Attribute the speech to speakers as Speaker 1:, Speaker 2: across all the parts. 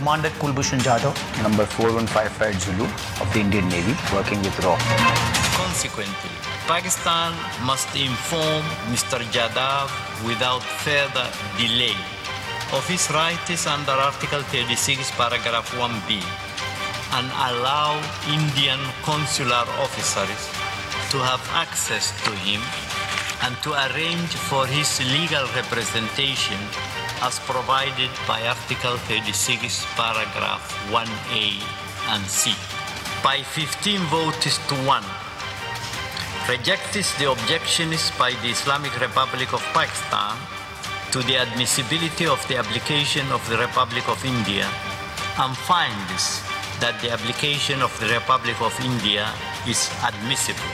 Speaker 1: Commander Kulbhushan Jadhav,
Speaker 2: number 4155 Zulu of the Indian Navy, working with RAW.
Speaker 3: Consequently, Pakistan must inform Mr. Jadhav without further delay of his rights under Article 36, Paragraph 1B, and allow Indian consular officers to have access to him and to arrange for his legal representation as provided by Article 36, Paragraph 1A and C. By 15 votes to 1, rejects the objections by the Islamic Republic of Pakistan to the admissibility of the application of the Republic of India and finds that the application of the Republic of India is admissible.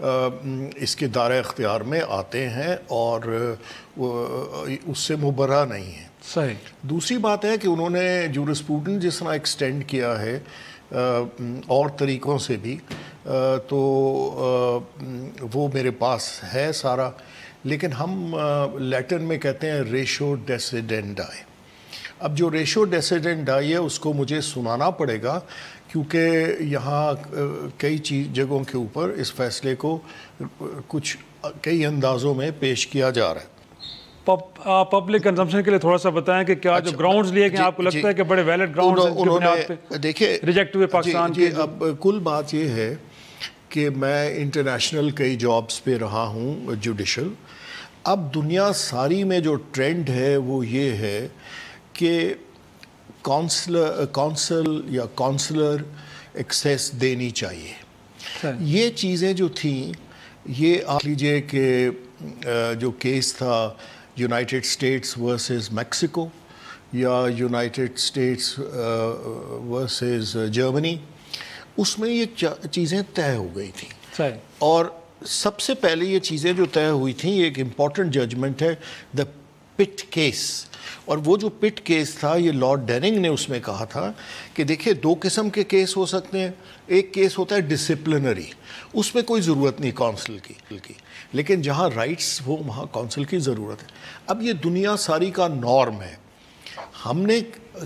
Speaker 4: اس کے دائرہ اختیار میں آتے ہیں اور اس سے مبرہ نہیں ہیں.
Speaker 5: صحیح. دوسری
Speaker 4: بات ہے کہ انہوں نے جورسپروڈنس جس طرح ایکسٹینڈ کیا ہے اور طریقوں سے بھی, تو وہ میرے پاس ہے سارا, لیکن ہم لیٹن میں کہتے ہیں ریشو ڈیسیڈنڈائی. اب جو ریشو ڈیسیڈنڈائی ہے اس کو مجھے سنانا پڑے گا, کیونکہ یہاں کئی جگہوں کے اوپر اس فیصلے کو کچھ کئی اندازوں میں پیش کیا جا رہا ہے.
Speaker 5: پبلک کنزمپشن کے لیے تھوڑا سا بتائیں کہ کیا جو گراؤنڈز لیے کہ آپ کو لگتا ہے کہ بڑے ویلڈ گراؤنڈز ہیں جو بنیاد پہ
Speaker 4: دیکھیں
Speaker 5: ریجیکٹ ہوئے پاکستان کے.
Speaker 4: اب کل بات یہ ہے کہ میں انٹرنیشنل کئی جابز پہ رہا ہوں جوڈیشل. اب دنیا ساری میں جو ٹرینڈ ہے وہ یہ ہے کہ کونسل یا کونسلر ایکسیس دینی چاہیے. یہ چیزیں جو تھیں, یہ آپ لیجئے کہ جو کیس تھا یونائٹڈ اسٹیٹس ورسز میکسیکو یا یونائٹڈ اسٹیٹس ورسز جرمنی, اس میں یہ چیزیں طے ہو گئی تھیں. اور سب سے پہلے یہ چیزیں جو طے ہوئی تھیں, یہ ایک امپورٹنٹ ججمنٹ ہے دا پٹ کیس. اور وہ جو پٹ کیس تھا, یہ لارڈ ڈیننگ نے اس میں کہا تھا کہ دیکھیں دو قسم کے کیس ہو سکتے ہیں. ایک کیس ہوتا ہے ڈسپلنری, اس میں کوئی ضرورت نہیں کونسل کی, لیکن جہاں رائٹس ہو وہاں کونسل کی ضرورت ہے. اب یہ دنیا ساری کا نارم ہے. ہم نے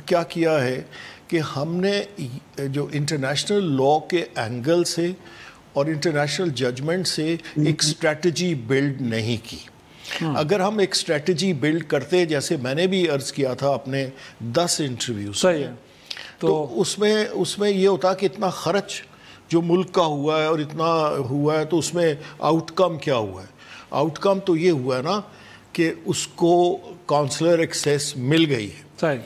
Speaker 4: کیا کیا ہے کہ ہم نے جو انٹرنیشنل لا کے اینگل سے اور انٹرنیشنل ججمنٹ سے ایک اسٹریٹجی بلڈ نہیں کی. اگر ہم ایک اسٹریٹجی بلڈ کرتے, جیسے میں نے بھی عرض کیا تھا اپنے 10 انٹرویوز میں, تو اس میں یہ ہوتا کہ اتنا خرچ جو ملک کا ہوا ہے اور اتنا ہوا ہے, تو اس میں آؤٹ کم کیا ہوا ہے؟ آؤٹ کم تو یہ ہوا ہے نا کہ اس کو کونسلر ایکسیس مل گئی ہے.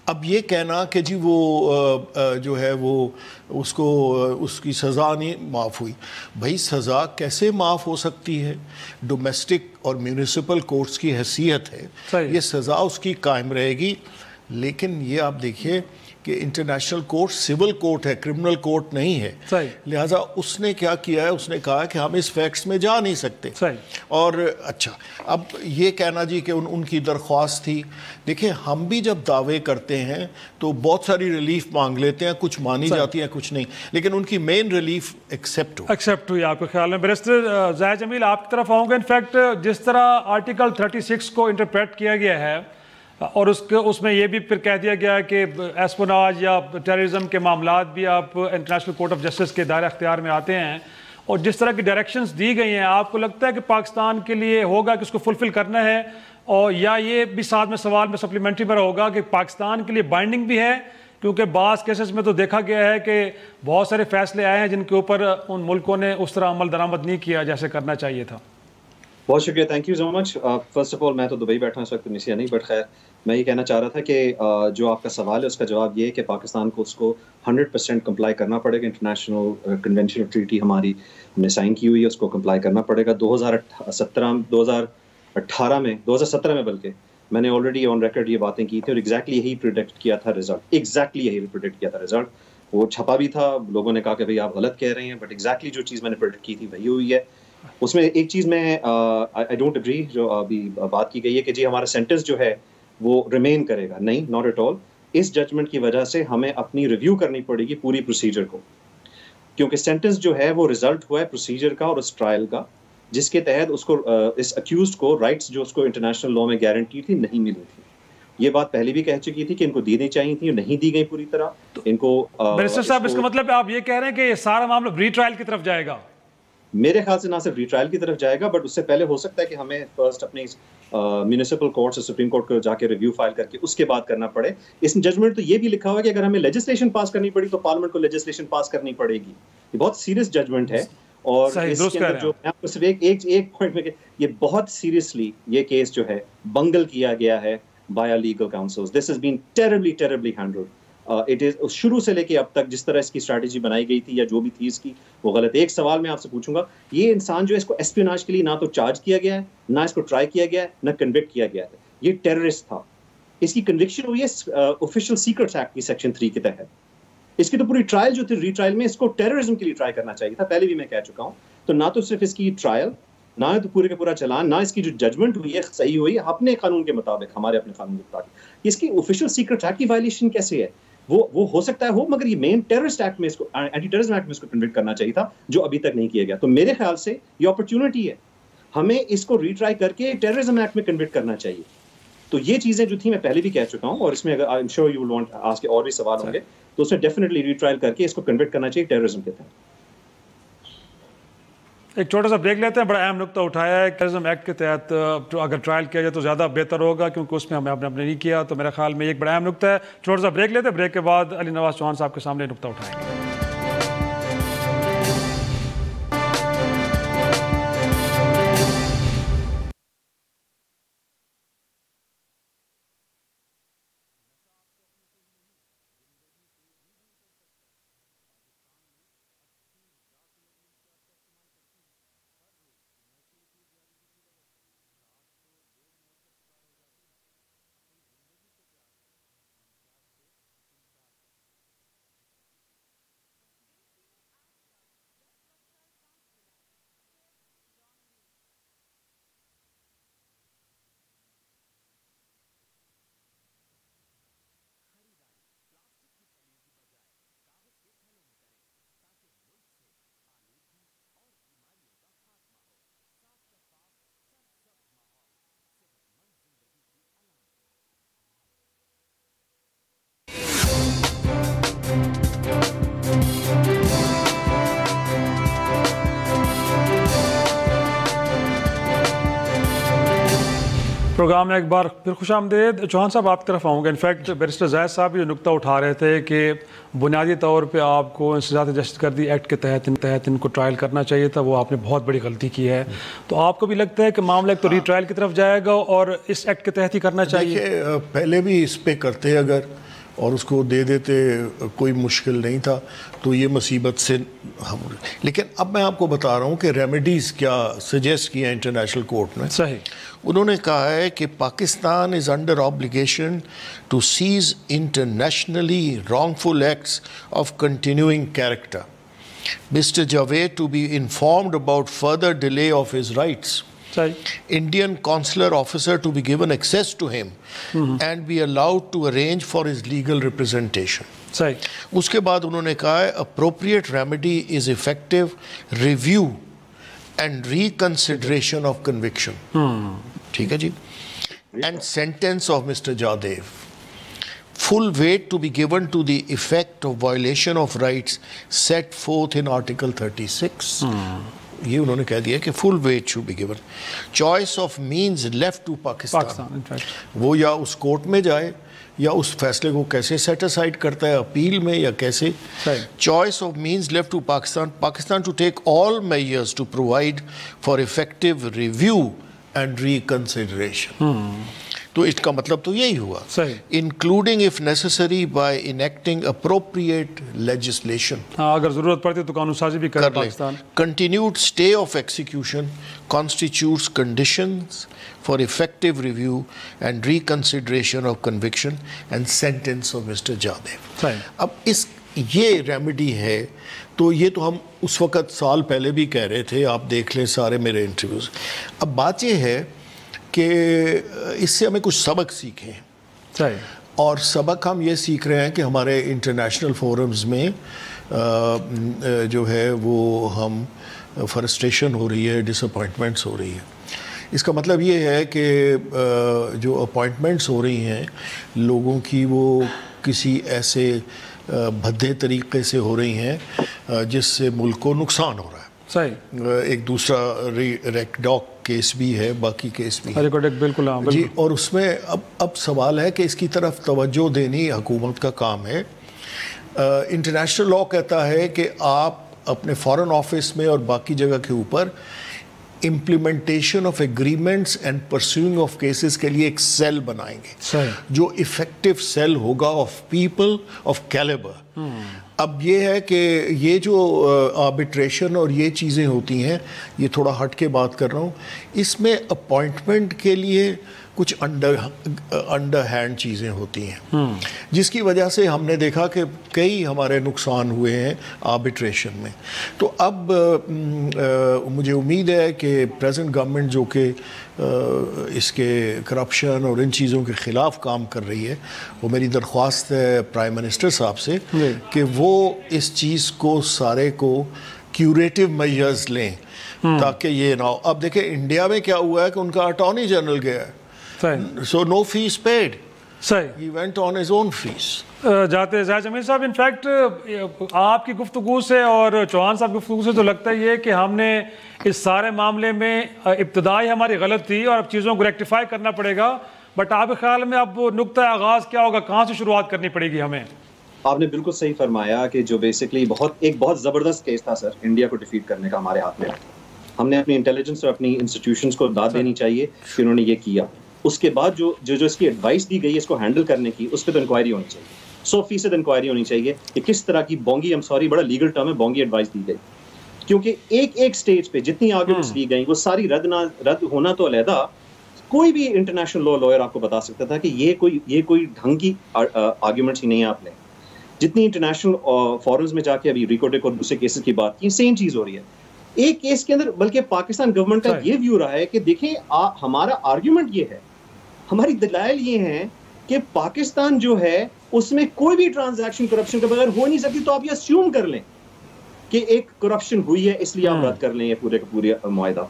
Speaker 4: اب یہ کہنا کہ جی وہ جو ہے وہ اس کی سزا نہیں معاف ہوئی, بھائی سزا کیسے معاف ہو سکتی ہے؟ ڈومیسٹک اور میونسپل کورٹس کی حیثیت ہے, یہ سزا اس کی قائم رہے گی. لیکن یہ آپ دیکھیے کہ انٹرنیشنل کورٹ سول کورٹ ہے, کرمنل کورٹ نہیں ہے. لہٰذا اس نے کیا کیا ہے, اس نے کہا کہ ہم اس فیکٹس میں جا نہیں سکتے. اور اچھا, اب یہ کہنا جی کہ ان کی درخواست تھی. دیکھیں ہم بھی جب دعوے کرتے ہیں تو بہت ساری ریلیف مانگ لیتے ہیں, کچھ مانی جاتی ہیں کچھ نہیں, لیکن ان کی مین ریلیف ایکسیپٹ
Speaker 5: ہوئی. آپ کے خیال میں بیرسٹر زاہد جمیل آپ کی طرف آؤں گا. انفیکٹ جس طرح آرٹیکل 36 کو انٹرپریٹ کیا گیا ہے اور اس میں یہ بھی پھر کہہ دیا گیا ہے کہ ایسپوناج یا ٹیررزم کے معاملات بھی آپ انٹرنیشنل کورٹ آف جسٹس کے دائرہ اختیار میں آتے ہیں, اور جس طرح کی ڈائریکشنز دی گئی ہیں, آپ کو لگتا ہے کہ پاکستان کے لیے ہوگا کہ اس کو فلفل کرنا ہے, اور یا یہ بھی ساتھ میں سوال میں سپلیمنٹری پر ہوگا کہ پاکستان کے لیے بائنڈنگ بھی ہے, کیونکہ بعض کیسز میں تو دیکھا گیا ہے کہ بہت سارے فیصلے آئے ہیں جن کے اوپر ان ملکوں نے اس طرح عمل درآمد نہیں کیا جیسے کرنا چاہیے تھا.
Speaker 1: بہت شکریہ, thank you so much. First of all میں تو دبئی بیٹھا ہوں اس وقت, ملیشیا نہیں, بٹ خیر میں یہ کہنا چاہ رہا تھا کہ جو آپ کا سوال ہے اس کا جواب یہ ہے کہ پاکستان کو اس کو 100% کمپلائی کرنا پڑے گا. انٹرنیشنل کنونشن آف ٹریٹی ہماری ہم نے سائن کی ہوئی ہے, اس کو کمپلائی کرنا پڑے گا. 2017 میں بلکہ میں نے آلریڈی آن ریکارڈ یہ باتیں کی تھیں اور ایگزیکٹلی یہی پریڈکٹ کیا تھا رزلٹ. وہ چھپا بھی تھا, لوگوں نے کہا کہ بھائی آپ غلط کہہ رہے ہیں, بٹ ایگزیکٹلی جو چیز میں نے پریڈکٹ کی تھی وہی ہوئی ہے. اس میں ایک چیز میں آئی ڈونٹ اگری جو ابھی بات کی گئی ہے کہ جی ہمارا سینٹنس جو ہے وہ ریمین کرے گا. نہیں, ناٹ ایٹ آل. اس ججمنٹ کی وجہ سے ہمیں اپنی ریویو کرنی پڑے گی پوری پروسیجر کو, کیونکہ سینٹنس جو ہے وہ ریزلٹ ہوا ہے پروسیجر کا اور اس ٹرائل کا, جس کے تحت اس کو اس اکیوزڈ کو رائٹس جو اس کو انٹرنیشنل لا میں گارنٹی تھی نہیں ملی تھی. یہ بات پہلے بھی کہہ چکی تھی کہ ان کو دینی چاہیے تھی, نہیں دی گئی پوری طرح ان کو.
Speaker 5: بیرسٹر صاحب اس کا مطلب آپ یہ کہہ رہے ہیں کہ یہ سارا معاملہ ری ٹرائل کی طرف جائے گا؟
Speaker 1: میرے خیال سے نہ صرف ری ٹرائل کی طرف جائے گا, بٹ اس سے پہلے ہو سکتا ہے کہ ہمیں فرسٹ اپنی میونسپل کورٹ سے سپریم کورٹ کو جا کے ریویو فائل کر کے اس کے بعد کرنا پڑے. اس ججمنٹ تو یہ بھی لکھا ہوا ہے کہ اگر ہمیں لیجسلیشن پاس کرنی پڑی تو پارلیمنٹ کو لیجسلیشن پاس کرنی پڑے گی. یہ بہت سیریس ججمنٹ ہے, اور اس کے اندر جو میں آپ کو صرف ایک پوائنٹ میں کہ یہ بہت سیریسلی یہ کیس جو ہے بنگل کیا گیا ہے by legal counsels. This has been terribly handled. It is شروع سے لے کے اب تک جس طرح اس کی اسٹریٹجی بنائی گئی تھی یا جو بھی تھی اس کی وہ غلط. ایک سوال میں آپ سے پوچھوں گا, یہ انسان جو ہے اس کو اسپیوناج کے لیے نہ تو چارج کیا گیا ہے, نہ اس کو ٹرائی کیا گیا ہے, نہ کنوکٹ کیا گیا ہے. یہ ٹیررسٹ تھا. اس کی کنوکشن ہوئی ہے آفیشیل سیکرٹس ایکٹ کی سیکشن 3 کے تحت. اس کی تو پوری ٹرائل جو تھی ری ٹرائل میں اس کو ٹیررزم کے لیے ٹرائی کرنا چاہیے تھا, پہلے بھی میں کہہ چکا ہوں. تو نہ تو صرف اس کی ٹرائل، نہ تو پورے کا پورا چلان، نہ اس کی جو ججمنٹ ہوئی ہے صحیح ہوئی ہے اپنے قانون کے مطابق، ہمارے اپنے قانون کے مطابق. اس کی آفیشیل سیکرٹ ایکٹ کی وائلیشن کیسے ہے؟ وہ ہو سکتا ہے ہو، مگر یہ مین ٹیررسٹ ایکٹ میں اس کو، اینٹی ٹیررزم ایکٹ میں اس کو کنوکٹ کرنا چاہیے تھا، جو ابھی تک نہیں کیا گیا. تو میرے خیال سے یہ اپرچونٹی ہے، ہمیں اس کو ری ٹرائی کر کے ٹیررزم ایکٹ میں کنوکٹ کرنا چاہیے. تو یہ چیزیں جو تھیں میں پہلے بھی کہہ چکا ہوں، اور اس میں اگر I am sure you will want آج کے اور بھی سوال ہوں گے، تو اس میں ڈیفینیٹلی ری ٹرائل کر کے اس کو کنوکٹ کرنا چاہیے ٹیررزم کے تحت.
Speaker 5: ایک چھوٹا سا بریک لیتے ہیں. بڑا اہم نقطہ اٹھایا ہے ٹیررزم ایکٹ کے تحت اگر ٹرائل کیا جائے تو زیادہ بہتر ہوگا، کیونکہ اس میں ہمیں آپ نے نہیں کیا. تو میرے خیال میں ایک بڑا اہم نقطہ ہے. چھوٹا سا بریک لیتے ہیں، بریک کے بعد علی نواز چوہان صاحب کے سامنے نقطہ اٹھائیں گے. پروگرام میں ایک بار پھر خوش آمدید. چوہان صاحب آپ کی طرف آؤں گا. انفیکٹ بیرسٹر زاہد صاحب یہ نقطہ اٹھا رہے تھے کہ بنیادی طور پہ آپ کو انسداد دہشت گردی ایکٹ کے تحت ان کو ٹرائل کرنا چاہیے تھا، وہ آپ نے بہت بڑی غلطی کی ہے. تو آپ کو بھی لگتا ہے کہ معاملہ ایک تو ری ٹرائل کی طرف جائے گا اور اس ایکٹ کے تحت ہی کرنا چاہیے؟
Speaker 4: دیکھیے پہلے بھی اس پہ کرتے اگر اور اس کو دے دیتے کوئی مشکل نہیں تھا تو یہ مصیبت سے ہم. لیکن اب میں آپ کو بتا رہا ہوں کہ ریمیڈیز کیا سجیسٹ کیا انٹرنیشنل کورٹ نے.
Speaker 5: صحیح.
Speaker 4: انہوں نے کہا ہے کہ Pakistan is under obligation to cease internationally wrongful acts of continuing character. Mister Javed to be informed about further delay of his rights. Indian consular officer to be given access to him and be allowed to arrange for his legal representation. اس کے بعد انہوں نے کہا ہے appropriate remedy is effective review and reconsideration of conviction. ٹھیک ہے جی. And sentence of Mr. Jadev. Full weight to be given to the effect of violation of rights set forth in Article 36. یہ انہوں نے کہہ دیا کہ full weight should be given. Choice of means left to Pakistan. وہ یا اس court میں جائے یا اس فیصلے کو کیسے سیٹ اسائڈ کرتا ہے اپیل میں یا کیسے. Choice of means left to Pakistan to take all measures to provide for effective review and reconsideration. تو اس کا مطلب تو یہی ہوا. Including if necessary by enacting appropriate legislation.
Speaker 5: اگر ضرورت پڑتی تو قانون سازی بھی کرے Pakistan.
Speaker 4: Continued stay of execution constitutes conditions for effective review and reconsideration of conviction and sentence of mister Jadhav. اب اس یہ ریمیڈی ہے تو یہ تو ہم اس وقت سال پہلے بھی کہہ رہے تھے، آپ دیکھ لیں سارے میرے انٹرویوز. اب بات یہ ہے کہ اس سے ہمیں کچھ سبق سیکھیں. اور سبق ہم یہ سیکھ رہے ہیں کہ ہمارے انٹرنیشنل فورمز میں جو ہے وہ ہم فرسٹریشن ہو رہی ہے، ڈس اپوائنٹمنٹس ہو رہی ہے. اس کا مطلب یہ ہے کہ جو اپوائنٹمنٹس ہو رہی ہیں لوگوں کی وہ کسی ایسے بھدے طریقے سے ہو رہی ہیں جس سے ملک کو نقصان ہو رہا ہے. ایک دوسرا ریک ڈاک کیس بھی ہے، باقی کیس بھی
Speaker 5: بالکل
Speaker 4: جی. اور اس میں اب سوال ہے کہ اس کی طرف توجہ دینی حکومت کا کام ہے. انٹرنیشنل لاء کہتا ہے کہ آپ اپنے فارن آفس میں اور باقی جگہ کے اوپر implementation of agreements and pursuing of cases کے لیے ایک سیل بنائیں گے جو افیکٹو سیل ہوگا آف پیپل آف کیلیبر. اب یہ ہے کہ یہ جو آربیٹریشن اور یہ چیزیں ہوتی ہیں، یہ تھوڑا ہٹ کے بات کر رہا ہوں، اس میں اپوائنٹمنٹ کے لیے کچھ انڈر ہینڈ چیزیں ہوتی ہیں، جس کی وجہ سے ہم نے دیکھا کہ کئی ہمارے نقصان ہوئے ہیں آربٹریشن میں. تو اب مجھے امید ہے کہ پریزنٹ گورنمنٹ جو کہ اس کے کرپشن اور ان چیزوں کے خلاف کام کر رہی ہے، وہ میری درخواست ہے پرائم منسٹر صاحب سے کہ وہ اس چیز کو سارے کو کیوریٹو میجرز لیں تاکہ یہ نہ ہو. اب دیکھیں انڈیا میں کیا ہوا ہے کہ ان کا اٹارنی جنرل گیا ہے، so no fees paid, he went on his own fees.
Speaker 5: جاتے زاہد جمیل صاحب، انفیکٹ آپ کی گفتگو سے اور چوہان صاحب کی گفتگو سے تو لگتا ہی ہے کہ ہم نے اس سارے معاملے میں ابتدائی ہماری غلط تھی اور اب چیزوں کو ریکٹیفائی کرنا پڑے گا، بٹ آپ کے خیال میں اب نقطہ آغاز کیا ہوگا، کہاں سے شروعات کرنی پڑے گی ہمیں؟
Speaker 1: آپ نے بالکل صحیح فرمایا کہ جو بیسکلی ایک بہت زبردست کیس تھا سر انڈیا کو ڈیفیٹ کرنے کا ہمارے ہاتھ میں. ہم نے اپنی انٹیلیجنس اور اپنی انسٹیٹیوشنس کو داد دینی چاہیے کہ انہوں نے یہ کیا. اس کے بعد جو اس کی ایڈوائس دی گئی ہے اس کو ہینڈل کرنے کی، اس پہ تو انکوائری ہونی چاہیے، 100% انکوائری ہونی چاہیے کہ کس طرح کی بونگی، بڑا لیگل ٹرم ہے، بونگی ایڈوائس دی گئی. کیونکہ ایک سٹیج پہ جتنی آرگومنٹس دی گئیں وہ ساری رد ہونا تو علیحدہ، کوئی بھی انٹرنیشنل لا لائر آپ کو بتا سکتا تھا کہ یہ کوئی ڈھنگ کی آرگومنٹس ہی نہیں ہے. آپ نے جتنی انٹرنیشنل فورمز میں جا کے ابھی ریکارڈ اور دوسرے کیسز کی بات کی، سیم چیز ہو رہی ہے. ایک کیس کے اندر بلکہ پاکستان گورنمنٹ کا یہ ویو رہا ہے کہ دیکھیں ہمارا آرگومنٹ یہ ہے، ہماری دلائل یہ ہیں کہ پاکستان جو ہے اس میں کوئی بھی ٹرانزیکشن کرپشن کے بغیر ہو نہیں سکتی، تو آپ یہ اسیوم کر لیں کہ ایک کرپشن ہوئی ہے اس لیے آپ رد کر لیں یہ پورے کا پورے معاہدہ.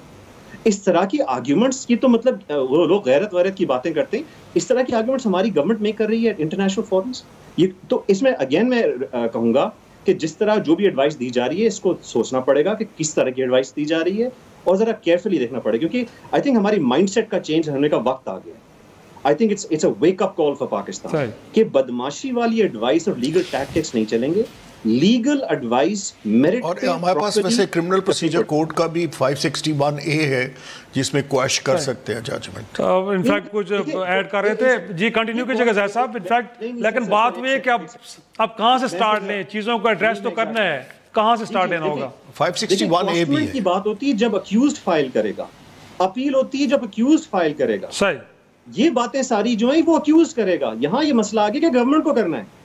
Speaker 1: اس طرح کی آرگیومنٹس کی تو مطلب وہ لوگ غیرت ویرت کی باتیں کرتے ہیں، اس طرح کی آرگیومنٹس ہماری گورنمنٹ میک کر رہی ہے انٹرنیشنل فورمز. یہ تو اس میں اگین میں کہوں گا کہ جس طرح جو بھی ایڈوائس دی جا رہی ہے اس کو سوچنا پڑے گا کہ کس طرح کی ایڈوائس دی جا رہی ہے اور ذرا کیئرفلی دیکھنا پڑے گا، کیونکہ آئی تھنک ہماری مائنڈ سیٹ کا چینج ہونے کا وقت آ گیا. I think it's a wake up call for Pakistan کہ بدماشی والی ایڈوائس اور لیگل ٹیکٹکس نہیں چلیں گے. لیگل ایڈوائس میرٹ،
Speaker 4: اور ہمارے پاس ویسے کرمنل پروسیجر کوڈ کا بھی 561A ہے جس میں کویش کر سکتے ہیں ججمنٹ.
Speaker 5: انفیکٹ کچھ ایڈ کر رہے تھے جی، کنٹینیو کیجئے زاہد صاحب. انفیکٹ لیکن بات وہ ہے کہ اب کہاں سے سٹارٹ لیں، چیزوں کو ایڈریس تو کرنا ہے، کہاں سے سٹارٹ لینا ہوگا؟
Speaker 4: 561A بھی ہے.
Speaker 1: کی بات ہوتی ہے جب اکیوزڈ فائل کرے گا، اپیل ہوتی ہے جب اکیوزڈ فائل کرے گا.
Speaker 5: صحیح،
Speaker 1: یہ باتیں ساری جو ہیں وہ اکیوز کرے گا. یہاں یہ مسئلہ آگے کہ گورنمنٹ کو کرنا ہے،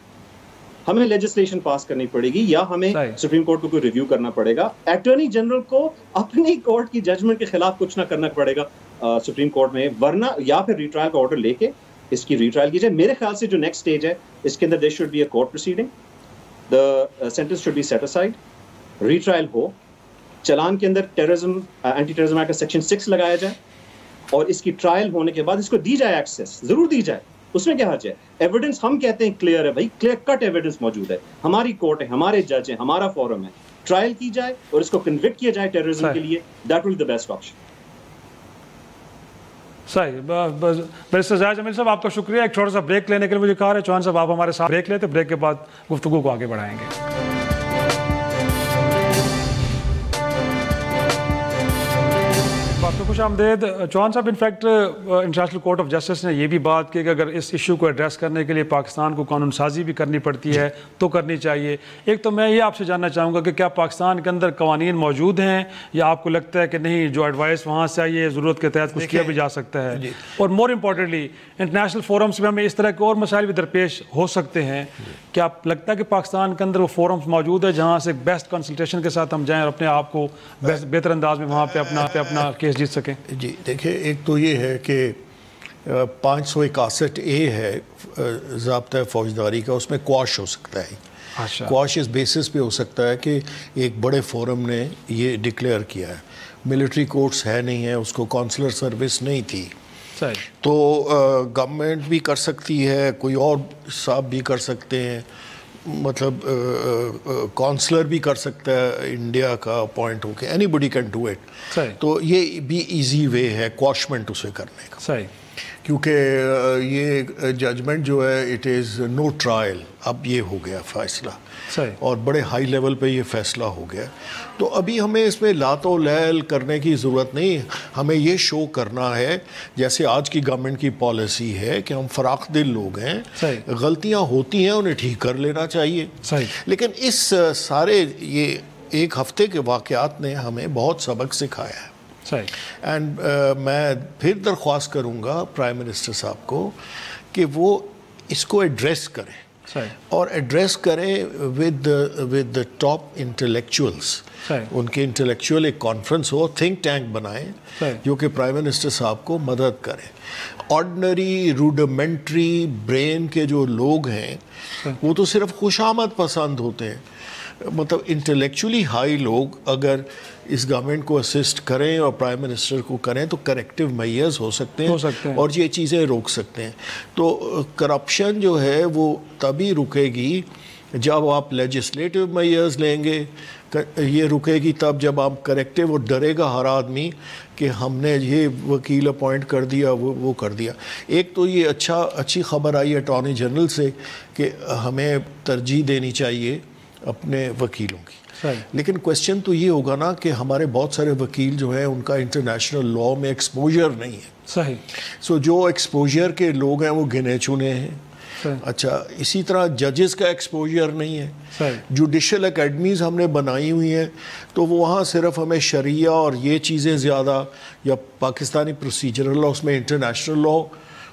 Speaker 1: ہمیں لیجسلیشن پاس کرنی پڑے گی یا ہمیں سپریم کورٹ کو کوئی ریویو کرنا پڑے گا. اٹارنی جنرل کو اپنی کورٹ کی ججمنٹ کے خلاف کچھ نہ کرنا پڑے گا سپریم کورٹ میں، ورنہ یا پھر ریٹرائل کا آرڈر لے کے اس کی ریٹرائل کی جائے. میرے خیال سے جو نیکسٹ سٹیج ہے اس کے اندر there should be a court proceeding, the sentence should be set aside, retrial ہو، چلان کے اندر ٹیررزم اینٹی ٹیررزم ایکٹ کا سیکشن 6 لگایا جائے اور اس کی ٹرائل ہونے کے بعد اس کو دی جائے ایکسیس، ضرور دی جائے. اس میں کیا حرج ہے؟ ایویڈنس ہم کہتے ہیں کلیئر ہے بھائی، کلیئر کٹ ایویڈنس موجود ہے، ہماری کورٹ ہے، ہمارے جج ہیں، ہمارا فورم ہے، ٹرائل کی جائے اور اس کو کنوکٹ کیا جائے ٹیررزم کے لیے. That will be the best option.
Speaker 5: صحیح. بیرسٹر زاہد جمیل صاحب آپ کا شکریہ. ایک چھوٹا سا بریک لینے کے لیے مجھے کہا ہے چوہان صاحب آپ ہمارے ساتھ بریک لیتے، بریک کے بعد گفتگو کو آگے بڑھائیں گے. آپ کو خوش آمدید. چوہان صاحب، in fact international court of justice نے یہ بھی بات کی کہ اگر اس ایشو کو ایڈریس کرنے کے لیے پاکستان کو قانون سازی بھی کرنی پڑتی ہے تو کرنی چاہیے. ایک تو میں یہ آپ سے جاننا چاہوں گا کہ کیا پاکستان کے اندر قوانین موجود ہیں یا آپ کو لگتا ہے کہ نہیں، جو ایڈوائس وہاں سے آئی ہے ضرورت کے تحت کچھ کیا بھی جا سکتا ہے؟ اور مور امپورٹنٹلی انٹرنیشنل فورمز میں ہمیں اس طرح کے اور مسائل بھی درپیش ہو سکتے ہیں. کیا آپ لگتا ہے کہ پاکستان کے اندر وہ فورمز موجود ہے جہاں سے بیسٹ کنسلٹیشن کے ساتھ ہم جائیں اور اپنے آپ کو بہتر انداز میں وہاں پہ اپنا کیس جیت سکیں؟
Speaker 4: جی دیکھیں، ایک تو یہ ہے کہ 561A ہے ضابطۂ فوجداری کا، اس میں کواش ہو سکتا ہے. کواش اس بیسس پہ ہو سکتا ہے کہ ایک بڑے فورم نے یہ ڈکلیئر کیا ہے. ملٹری کورٹس ہے نہیں ہے، اس کو کونسلر سروس نہیں تھی، تو گورنمنٹ بھی کر سکتی ہے، کوئی اور صاحب بھی کر سکتے ہیں، مطلب کونسلر بھی کر سکتا ہے انڈیا کا اپوائنٹ ہو کے، anybody can do it. تو یہ بھی ایزی وے ہے کواشمنٹ اسے کرنے کا. کیونکہ یہ ججمنٹ جو ہے اٹ از نو ٹرائل، اب یہ ہو گیا فیصلہ اور بڑے ہائی لیول پہ یہ فیصلہ ہو گیا. تو ابھی ہمیں اس میں لات و لیل کرنے کی ضرورت نہیں، ہمیں یہ شو کرنا ہے جیسے آج کی گورنمنٹ کی پالیسی ہے کہ ہم فراخ دل لوگ ہیں، غلطیاں ہوتی ہیں انہیں ٹھیک کر لینا چاہیے. لیکن اس سارے یہ ایک ہفتے کے واقعات نے ہمیں بہت سبق سکھایا ہے. اینڈ میں پھر درخواست کروں گا پرائم منسٹر صاحب کو کہ وہ اس کو ایڈریس کریں اور ایڈریس کریں ود ٹاپ انٹلیکچوئلس. ان کے انٹلیکچوئل ایک کانفرنس ہو, تھنک ٹینک بنائیں جو کہ پرائم منسٹر صاحب کو مدد کریں. آرڈنری روڈیمنٹری برین کے جو لوگ ہیں وہ تو صرف خوش آمد پسند ہوتے ہیں. مطلب انٹلیکچولی ہائی لوگ اگر اس گورنمنٹ کو اسسٹ کریں اور پرائم منسٹر کو کریں تو کریکٹیو میئرز ہو سکتے ہیں اور یہ چیزیں روک سکتے ہیں. تو کرپشن جو ہے وہ تبھی رکے گی جب آپ لیجسلیٹو میئرز لیں گے. یہ رکے گی تب جب آپ کریکٹیو, اور ڈرے گا ہر آدمی کہ ہم نے یہ وکیل اپوائنٹ کر دیا وہ کر دیا. ایک تو یہ اچھی خبر آئی اٹارنی جنرل سے کہ ہمیں ترجیح دینی چاہیے اپنے وکیلوں کی. لیکن کوشچن تو یہ ہوگا نا کہ ہمارے بہت سارے وکیل جو ہیں ان کا انٹرنیشنل لاء میں ایکسپوجر نہیں ہے. سو جو ایکسپوجر کے لوگ ہیں وہ گنے چنے ہیں. اچھا, اسی طرح ججز کا ایکسپوجر نہیں ہے. جوڈیشل اکیڈمیز ہم نے بنائی ہوئی ہیں تو وہ وہاں صرف ہمیں شریعہ اور یہ چیزیں زیادہ, یا پاکستانی پروسیجرل لاء, اس میں انٹرنیشنل لاء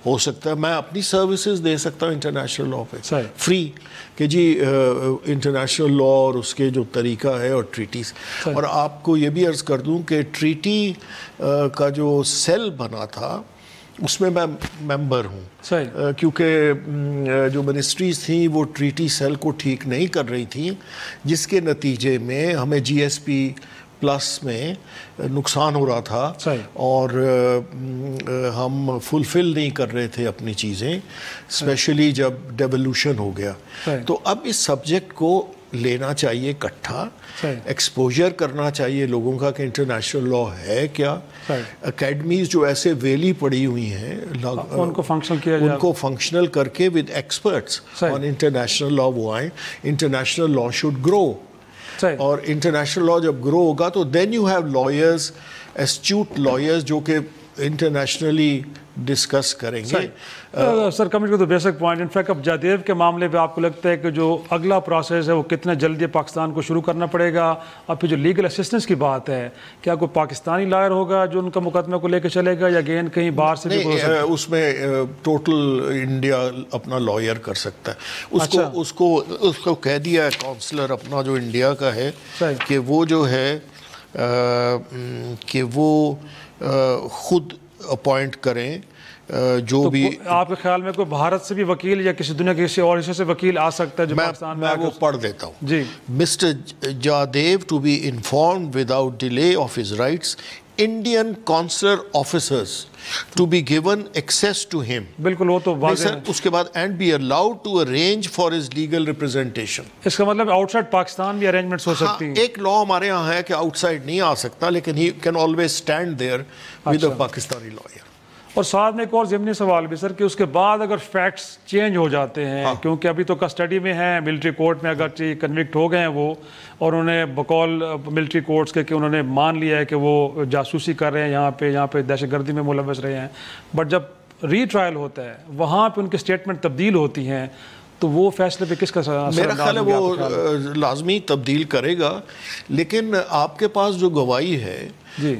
Speaker 4: ہو سکتا ہے. میں اپنی سروسز دے سکتا ہوں انٹرنیشنل لاء پہ فری کہ جی انٹرنیشنل لاء اور اس کے جو طریقہ ہے اور ٹریٹیز. اور آپ کو یہ بھی عرض کر دوں کہ ٹریٹی کا جو سیل بنا تھا اس میں ممبر ہوں, کیونکہ جو منسٹریز تھیں وہ ٹریٹی سیل کو ٹھیک نہیں کر رہی تھیں, جس کے نتیجے میں ہمیں جی ایس پی پلس میں نقصان ہو رہا تھا اور ہم فلفل نہیں کر رہے تھے اپنی چیزیں, اسپیشلی جب ڈیولوشن ہو گیا. تو اب اس سبجیکٹ کو لینا چاہیے اکٹھا, ایکسپوجر کرنا چاہیے لوگوں کا کہ انٹرنیشنل لاء ہے کیا. اکیڈمیز جو ایسے ویلی پڑی ہوئی ہیں
Speaker 5: ان کو فنکشنل کیا جائے,
Speaker 4: ان کو فنکشنل کر کے with experts on international law وہ آئیں. انٹرنیشنل لاء شوڈ گرو, اور انٹرنیشنل لاء جب گرو ہوگا تو then you have lawyers, astute lawyers جو کہ انٹرنیشنلی ڈسکس کریں گے.
Speaker 5: سر کمنٹ کو تو بیسک پوائنٹ. انفیکٹ اب جادیو کے معاملے پہ آپ کو لگتا ہے کہ جو اگلا پروسیس ہے وہ کتنا جلدی پاکستان کو شروع کرنا پڑے گا؟ اور پھر جو لیگل اسسٹنس کی بات ہے, کیا کوئی پاکستانی لائر ہوگا جو ان کا مقدمے کو لے کے چلے گا, یا اگین کہیں باہر سے بھی؟
Speaker 4: اس میں ٹوٹل انڈیا اپنا لائر کر سکتا ہے. اس کو کہہ دیا ہے کونسلر اپنا جو انڈیا کا ہے کہ وہ جو ہے کہ وہ خود اپوائنٹ کریں جو بھی. آپ
Speaker 5: کے خیال میں کوئی بھارت سے بھی وکیل یا کسی دنیا کے کسی اور حصے سے وکیل آ سکتا ہے جو پاکستان میں؟
Speaker 4: میں وہ پڑھ دیتا ہوں.
Speaker 5: جی.
Speaker 4: Mister Jadhav to be informed without delay of his rights, Indian consular officers to be given access to him.
Speaker 5: بالکل, وہ تو واضح ہے.
Speaker 4: اس کے بعد and be allowed to arrange for his legal representation.
Speaker 5: اس کا مطلب آؤٹ سائڈ پاکستان بھی ارینجمنٹس ہو سکتی ہیں.
Speaker 4: ایک لا ہمارے یہاں ہے کہ آؤٹ سائڈ نہیں آ سکتا, لیکن he can always stand there with a Pakistani lawyer.
Speaker 5: اور ساتھ میں ایک اور ضمنی سوال بھی سر, کہ اس کے بعد اگر فیکٹس چینج ہو جاتے ہیں, کیونکہ ابھی تو کسٹڈی میں ہیں ملٹری کورٹ میں, اگرچہ کنوکٹ ہو گئے ہیں وہ, اور انہیں بقول ملٹری کورٹس کے کہ انہوں نے مان لیا ہے کہ وہ جاسوسی کر رہے ہیں یہاں پہ دہشت گردی میں ملوث رہے ہیں, بٹ جب ری ٹرائل ہوتا ہے وہاں پہ ان کی اسٹیٹمنٹ تبدیل ہوتی ہیں, تو وہ فیصلے پہ کس کا
Speaker 4: میرا خیال ہے وہ لازمی تبدیل کرے گا. لیکن آپ کے پاس جو گواہی ہے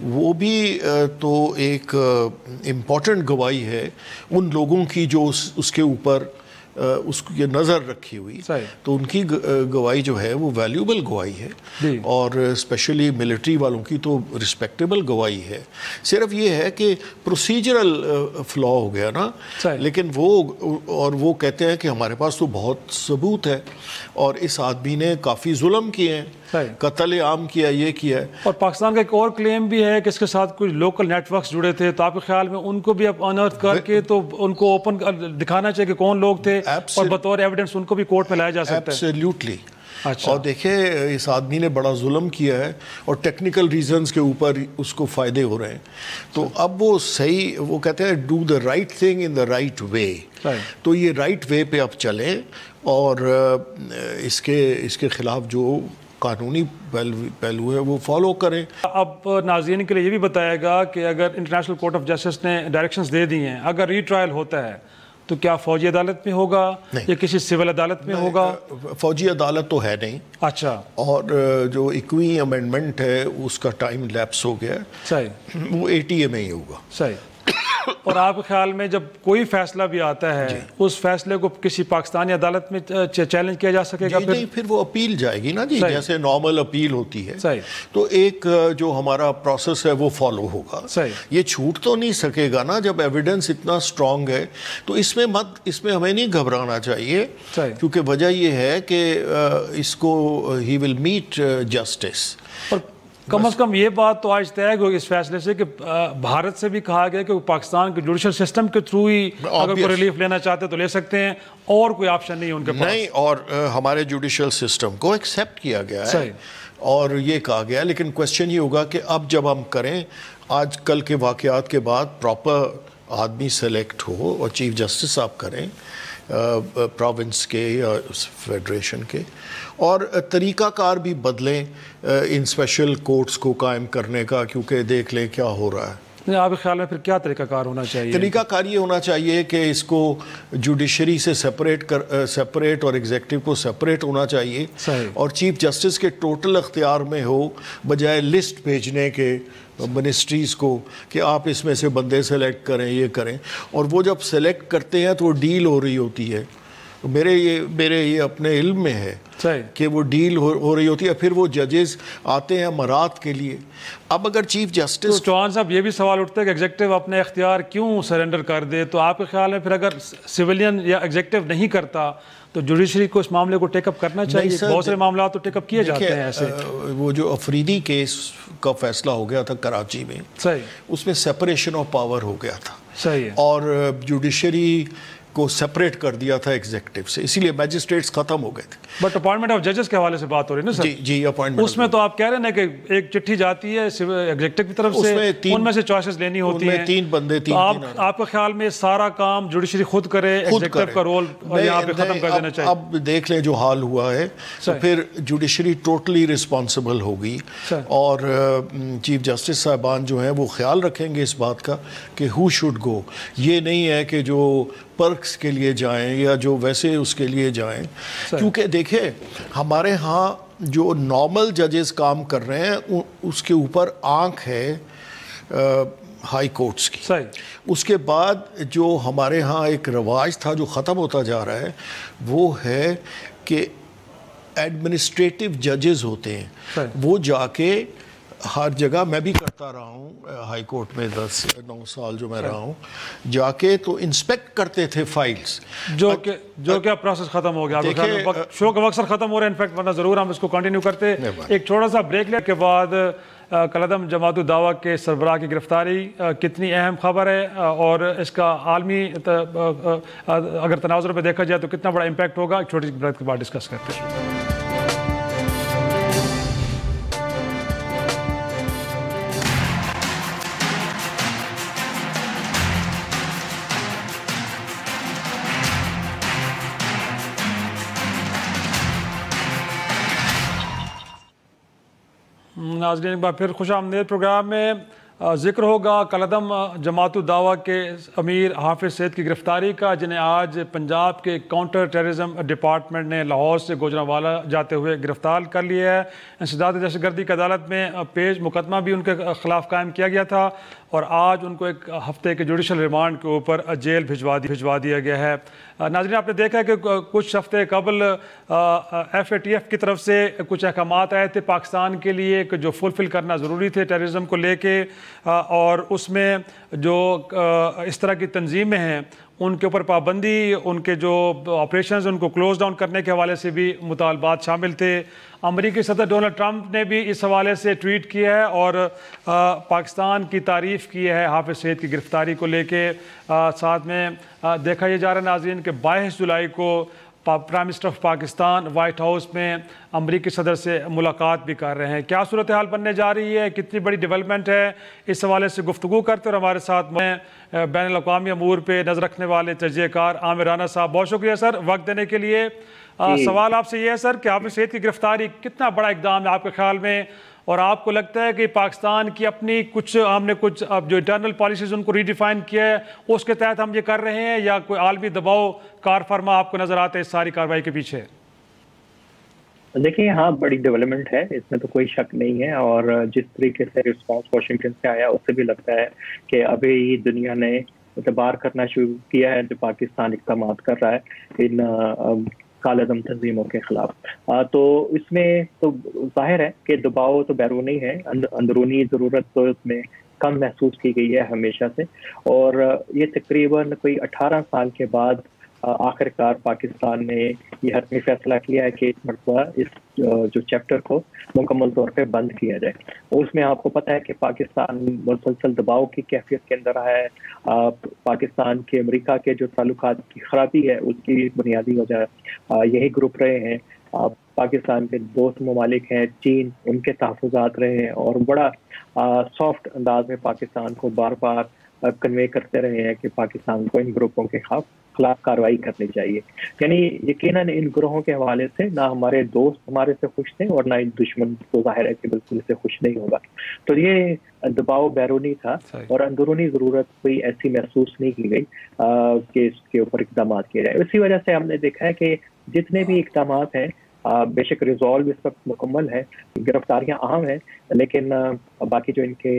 Speaker 4: وہ بھی تو ایک امپورٹنٹ گواہی ہے ان لوگوں کی جو اس کے اوپر اس کی نظر رکھی ہوئی, تو ان کی گواہی جو ہے وہ ویلیوبل گواہی ہے, اور اسپیشلی ملٹری والوں کی تو رسپیکٹیبل گواہی ہے. صرف یہ ہے کہ پروسیجرل فلا ہو گیا نا, لیکن وہ کہتے ہیں کہ ہمارے پاس تو بہت ثبوت ہے اور اس آدمی نے کافی ظلم کیے ہیں, قتل عام کیا, یہ کیا ہے. اور
Speaker 5: پاکستان کا ایک اور کلیم بھی ہے کہ اس کے ساتھ کچھ لوکل نیٹ ورکس جڑے تھے, تو آپ کے خیال میں ان کو بھی اب انرتھ کر کے تو ان کو اوپن دکھانا چاہیے کہ کون لوگ تھے, اور بطور ایویڈنس ان کو بھی کورٹ میں لایا جا سکتا ہے؟
Speaker 4: ایبسلیوٹلی. اور دیکھیں اس آدمی نے بڑا ظلم کیا ہے اور ٹیکنیکل ریزنز کے اوپر اس کو فائدے ہو رہے ہیں, تو اب وہ صحیح, وہ کہتے ہیں do the right thing in the right way. تو یہ رائٹ وے پہ اب چلیں اور اس کے خلاف جو قانونی پہلو ہے وہ فالو کریں.
Speaker 5: اب ناظرین کے لیے یہ بھی بتایا گا کہ اگر انٹرنیشنل کورٹ آف جسٹس نے ڈائریکشنز دے دی ہیں, اگر ری ٹرائل ہوتا ہے تو کیا فوجی عدالت میں ہوگا یا کسی سول عدالت میں ہوگا؟
Speaker 4: فوجی عدالت تو ہے نہیں.
Speaker 5: اچھا.
Speaker 4: اور جو 21 امینڈمنٹ ہے اس کا ٹائم لیپس ہو گیا ہے.
Speaker 5: صحیح.
Speaker 4: وہ ATA میں ہی ہوگا.
Speaker 5: صحیح. اور آپ کے خیال میں جب کوئی فیصلہ بھی آتا ہے اس فیصلے کو کسی پاکستانی عدالت میں چیلنج کیا جا سکے گا؟
Speaker 4: پھر وہ اپیل جائے گی نا جی، جیسے نارمل اپیل ہوتی ہے.
Speaker 5: صحیح.
Speaker 4: تو ایک جو ہمارا پروسیس ہے وہ فالو ہوگا.
Speaker 5: صحیح.
Speaker 4: یہ چھوٹ تو نہیں سکے گا نا جب ایویڈنس اتنا اسٹرانگ ہے. تو اس میں ہمیں نہیں گھبرانا چاہیے، کیونکہ وجہ یہ ہے کہ اس کو ہی ول میٹ جسٹس.
Speaker 5: کم از کم یہ بات تو آج طے ہے اس فیصلے سے کہ بھارت سے بھی کہا گیا کہ پاکستان کے جوڈیشل سسٹم کے تھرو ہی اگر کوئی ریلیف لینا چاہتے تو لے سکتے ہیں، اور کوئی آپشن نہیں ان کے پاس.
Speaker 4: نہیں، اور ہمارے جوڈیشل سسٹم کو ایکسیپٹ کیا گیا ہے اور یہ کہا گیا. لیکن کوشچن یہ ہوگا کہ اب جب ہم کریں، آج کل کے واقعات کے بعد پراپر آدمی سلیکٹ ہو اور چیف جسٹس آپ کریں پروونس کے یا فیڈریشن کے، اور طریقہ کار بھی بدلیں ان اسپیشل کورٹس کو قائم کرنے کا، کیونکہ دیکھ لیں کیا ہو رہا ہے.
Speaker 5: آپ کے خیال میں پھر کیا طریقہ کار ہونا چاہیے؟
Speaker 4: طریقہ کار یہ ہونا چاہیے کہ اس کو جوڈیشری سے سپریٹ اور ایگزیکٹو کو سپریٹ ہونا چاہیے، اور چیف جسٹس کے ٹوٹل اختیار میں ہو، بجائے لسٹ بھیجنے کے منسٹریز کو کہ آپ اس میں سے بندے سلیکٹ کریں، یہ کریں. اور وہ جب سلیکٹ کرتے ہیں تو وہ ڈیل ہو رہی ہوتی ہے. میرے یہ اپنے علم میں ہے کہ وہ ڈیل ہو رہی ہوتی ہے. پھر وہ ججز آتے ہیں امارات کے لیے. اب اگر چیف جسٹس،
Speaker 5: تو چوہان صاحب یہ بھی سوال اٹھتا ہے کہ ایگزیکٹو اپنے اختیار کیوں سرنڈر کر دے؟ تو آپ کے خیال میں پھر اگر سویلین یا ایگزیکٹو نہیں کرتا تو جوڈیشری کو اس معاملے کو ٹیک اپ کرنا چاہیے؟ بہت سارے معاملات تو ٹیک اپ کیے جاتے ہیں ایسے.
Speaker 4: وہ جو افریدی کیس کا فیصلہ ہو گیا تھا کراچی میں، اس میں سپریشن آف پاور ہو گیا تھا.
Speaker 5: صحیح.
Speaker 4: اور جوڈیشری کو سپریٹ کر دیا تھا ایگزیکٹو سے، اسی لیے میجسٹریٹس ختم ہو گئے تھے.
Speaker 5: بٹ اپوائنٹمنٹ آف ججز کے حوالے سے بات ہو رہی ہے نا سر؟
Speaker 4: جی اپوائنٹمنٹ.
Speaker 5: اس میں تو آپ کہہ رہے ہیں کہ ایک چٹھی جاتی ہے ایگزیکٹو کی طرف سے، ان میں سے چوائسز لینی ہوتی ہیں.
Speaker 4: 3 بندے.
Speaker 5: آپ کے خیال میں سارا کام جوڈیشری خود کرے، ایگزیکٹو کا رول یہاں پہ ختم کر دینا چاہیے؟
Speaker 4: اب دیکھ لیں جو حال ہوا ہے، تو پھر جوڈیشری ٹوٹلی رسپانسبل ہوگی، اور چیف جسٹس صاحبان جو ہیں وہ خیال رکھیں گے اس بات کا کہ ہو شوڈ گو. یہ نہیں ہے کہ جو پرکس کے لیے جائیں یا جو ویسے اس کے لیے جائیں. کیونکہ دیکھیں ہمارے ہاں جو نارمل ججز کام کر رہے ہیں اس کے اوپر آنکھ ہے ہائی کورٹس کی. اس کے بعد جو ہمارے ہاں ایک رواج تھا جو ختم ہوتا جا رہا ہے، وہ ہے کہ ایڈمنسٹریٹو ججز ہوتے ہیں، وہ جا کے ہر جگہ، میں بھی کرتا رہا ہوں ہائی کورٹ میں 10-9 سال جو میں رہا ہوں، جا کے تو انسپیکٹ کرتے تھے فائلز، جو
Speaker 5: کہ پروسیس ختم ہو گیا. شو کا وقت ختم ہو رہا ہے انفیکٹ، ورنہ ضرور ہم اس کو کنٹینیو کرتے. ایک چھوٹا سا بریک لینے کے بعد کالعدم جماعت الدعوہ کے سربراہ کی گرفتاری کتنی اہم خبر ہے، اور اس کا عالمی اگر تناظر پہ دیکھا جائے تو کتنا بڑا امپیکٹ ہوگا، ایک چھوٹی سی بریک کے بعد ڈسکس کرتے ہیں. ناظرین ایک بار پھر خوش آمدید. پروگرام میں ذکر ہوگا کالعدم جماعت الدعوہ کے امیر حافظ سید کی گرفتاری کا، جنہیں آج پنجاب کے کاؤنٹر ٹیررزم ڈپارٹمنٹ نے لاہور سے گوجرانوالا جاتے ہوئے گرفتار کر لیا ہے. انسداد دہشت گردی کی عدالت میں پیش مقدمہ بھی ان کے خلاف قائم کیا گیا تھا، اور آج ان کو ایک ہفتے کے جوڈیشل ریمانڈ کے اوپر جیل بھجوا دیا گیا ہے. ناظرین آپ نے دیکھا ہے کہ کچھ ہفتے قبل FATF کی طرف سے کچھ احکامات آئے تھے پاکستان کے لیے کہ جو فلفل کرنا ضروری تھے ٹیررزم کو لے کے، اور اس میں جو اس طرح کی تنظیمیں ہیں ان کے اوپر پابندی، ان کے جو آپریشنز ان کو کلوز ڈاؤن کرنے کے حوالے سے بھی مطالبات شامل تھے. امریکی صدر ڈونلڈ ٹرمپ نے بھی اس حوالے سے ٹویٹ کیا ہے اور پاکستان کی تعریف کی ہے حافظ سید کی گرفتاری کو لے کے. ساتھ میں دیکھا یہ جا رہا ہے ناظرین کہ 22 جولائی کو prime minister of Pakistan white house میں امریکی صدر سے ملاقات بھی کر رہے ہیں. کیا صورتحال بننے جا رہی ہے، کتنی بڑی ڈیولپمنٹ ہے، اس حوالے سے گفتگو کرتے. اور ہمارے ساتھ میں بین الاقوامی امور پہ نظر رکھنے والے تجزیہ کار عامر رانا صاحب، بہت شکریہ سر وقت دینے کے لیے. سوال آپ سے یہ ہے سر کہ حافظ سید کی گرفتاری کتنا بڑا اقدام ہے آپ کے خیال میں، اور آپ کو لگتا ہے کہ پاکستان کی اپنی ہم نے کچھ اب جو انٹرنل پالیسیز ان کو ریڈیفائن کیا ہے اس کے تحت ہم یہ کر رہے ہیں، یا کوئی عالمی دباؤ کار فرما آپ کو نظر آتا ہے اس ساری کارروائی کے پیچھے؟
Speaker 6: دیکھیں ہاں بڑی ڈیولپمنٹ ہے، اس میں تو کوئی شک نہیں ہے، اور جس طریقے سے رسپانس واشنگٹن سے آیا اس سے بھی لگتا ہے کہ ابھی دنیا نے اعتبار کرنا شروع کیا ہے جو پاکستان اقدامات کر رہا ہے ان کالعدم تنظیموں کے خلاف۔ تو اس میں تو ظاہر ہے کہ دباؤ تو بیرونی ہے، اندرونی ضرورت تو اس میں کم محسوس کی گئی ہے ہمیشہ سے، اور یہ تقریباً کوئی 18 سال کے بعد آخر کار پاکستان نے یہ حتمی فیصلہ کیا ہے کہ ایک مرتبہ اس جو چیپٹر کو مکمل طور پہ بند کیا جائے۔ اس میں آپ کو پتہ ہے کہ پاکستان مسلسل دباؤ کی کیفیت کے اندر رہا ہے۔ پاکستان کے امریکہ کے جو تعلقات کی خرابی ہے اس کی بنیادی وجہ یہی گروپ رہے ہیں۔ پاکستان کے دوست ممالک ہیں چین، ان کے تحفظات رہے ہیں، اور بڑا سافٹ انداز میں پاکستان کو بار بار کنوے کرتے رہے ہیں کہ پاکستان کو ان گروپوں کے خلاف کارروائی کرنی چاہیے۔ یعنی یقیناً ان گروہوں کے حوالے سے نہ ہمارے دوست ہمارے سے خوش تھے اور نہ ان دشمن تو ظاہر ہے کہ بالکل سے خوش نہیں ہوگا۔ تو یہ دباؤ بیرونی تھا اور اندرونی ضرورت کوئی ایسی محسوس نہیں کی گئی کہ اس کے اوپر اقدامات کیے جائے۔ اسی وجہ سے ہم نے دیکھا ہے کہ جتنے بھی اقدامات ہیں بے شک ریزالو اس وقت مکمل ہے، گرفتاریاں اہم ہیں، لیکن باقی جو ان کے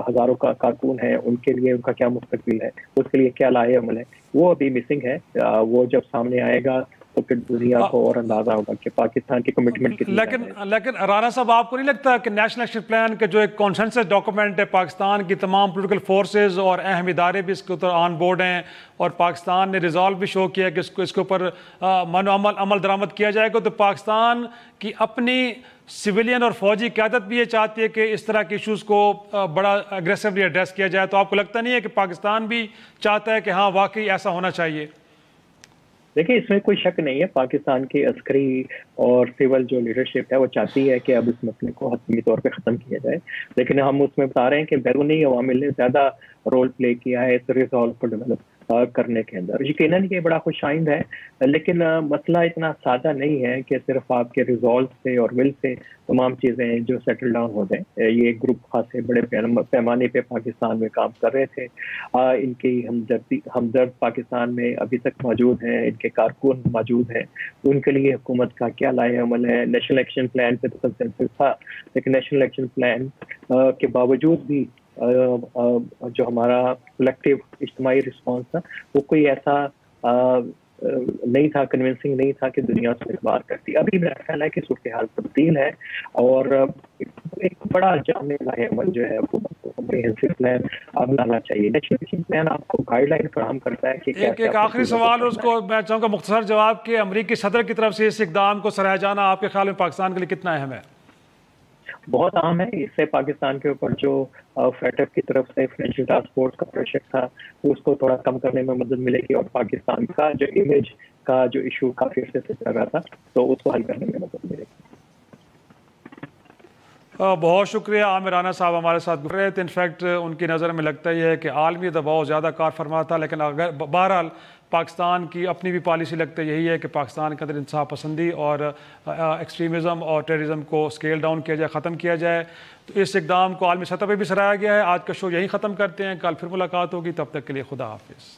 Speaker 6: ہزاروں کا کارکن ہیں ان کے لیے ان کا کیا مستقبل ہے، اس کے لیے کیا لائحہ عمل ہے، وہ ابھی مسنگ ہے۔ وہ جب سامنے آئے گا تو پھر دنیا کو اور اندازہ ہوگا کہ پاکستان کی کمٹمنٹ کتنی ہے۔
Speaker 5: لیکن رانا صاحب آپ کو نہیں لگتا کہ نیشنل ایکشن پلان کے جو ایک کانسنسس ڈاکومنٹ ہے، پاکستان کی تمام پولیٹیکل فورسز اور اہم ادارے بھی اس کے اوپر آن بورڈ ہیں، اور پاکستان نے ریزالو بھی شو کیا کہ اس کے اوپر عمل درآمد کیا جائے گا، تو پاکستان کی اپنی سویلین اور فوجی قیادت بھی یہ چاہتی ہے کہ اس طرح کے ایشوز کو بڑا اگریسولی ایڈریس کیا جائے؟ تو آپ کو لگتا نہیں ہے کہ پاکستان بھی چاہتا ہے کہ ہاں واقعی ایسا ہونا چاہیے؟
Speaker 6: دیکھیں اس میں کوئی شک نہیں ہے، پاکستان کی عسکری اور سول جو لیڈرشپ ہے وہ چاہتی ہے کہ اب اس مسئلے کو حتمی طور پہ ختم کیا جائے، لیکن ہم اس میں بتا رہے ہیں کہ بیرونی عوامل نے زیادہ رول پلے کیا ہے اس ریزالو کو ڈیولپ کرنے کے اندر۔ یقیناً یہ بڑا خوش آئند ہے، لیکن مسئلہ اتنا سادہ نہیں ہے کہ صرف آپ کے ریزالو سے اور ول سے تمام چیزیں جو سیٹل ڈاؤن ہو جائیں۔ یہ گروپ خاصے بڑے پیمانے پہ پاکستان میں کام کر رہے تھے، ان کی ہمدرد پاکستان میں ابھی تک موجود ہیں، ان کے کارکن موجود ہیں، ان کے لیے حکومت کا کیا لائحہ عمل ہے۔ نیشنل ایکشن پلان پہ تو کنسنسس تھا، لیکن نیشنل ایکشن پلان کے باوجود بھی جو ہمارا کلیکٹیو اجتماعی رسپانس تھا وہ کوئی ایسا نہیں تھا، کنونسنگ نہیں تھا کہ دنیا سے اعتبار کرتی۔ ابھی میرا خیال ہے کہ صورتحال تبدیل ہے، اور ایک بڑا جامع لائحہ عمل جو ہے حکومت کو کمپریہنسو پلان بنانا چاہیے۔ نیشنل ایکشن پلان آپ کو گائیڈ لائن فراہم کرتا ہے کہ
Speaker 5: ایک آخری سوال اس کو میں چاہوں گا مختصر جواب کہ امریکی صدر کی طرف سے اس اقدام کو سراہا جانا آپ کے خیال میں پاکستان کے لیے کتنا اہم ہے؟
Speaker 6: بہت اہم ہے۔ اس سے پاکستان کے اوپر جو فیٹف کی طرف سے فائنینشیل ٹاسک فورس کا پریشر تھا اس کو تھوڑا کم کرنے میں مدد ملے گی، اور پاکستان کا جو امیج کا جو ایشو کافی عرصے سے چل رہا تھا تو اس کو حل کرنے میں مدد ملے گی۔
Speaker 5: بہت شکریہ عامر رانا صاحب ہمارے ساتھ گزر رہے تھے۔ انفیکٹ ان کی نظر میں لگتا یہ ہے کہ عالمی دباؤ زیادہ کار فرما تھا، لیکن اگر بہرحال پاکستان کی اپنی بھی پالیسی لگتا ہے یہی ہے کہ پاکستان کے اندر انصاف پسندی اور ایکسٹریمزم اور ٹیررزم کو اسکیل ڈاؤن کیا جائے، ختم کیا جائے۔ تو اس اقدام کو عالمی سطح پہ بھی سراہا گیا ہے۔ آج کا شو یہیں ختم کرتے ہیں، کل پھر ملاقات ہوگی، تب تک کے لیے خدا حافظ۔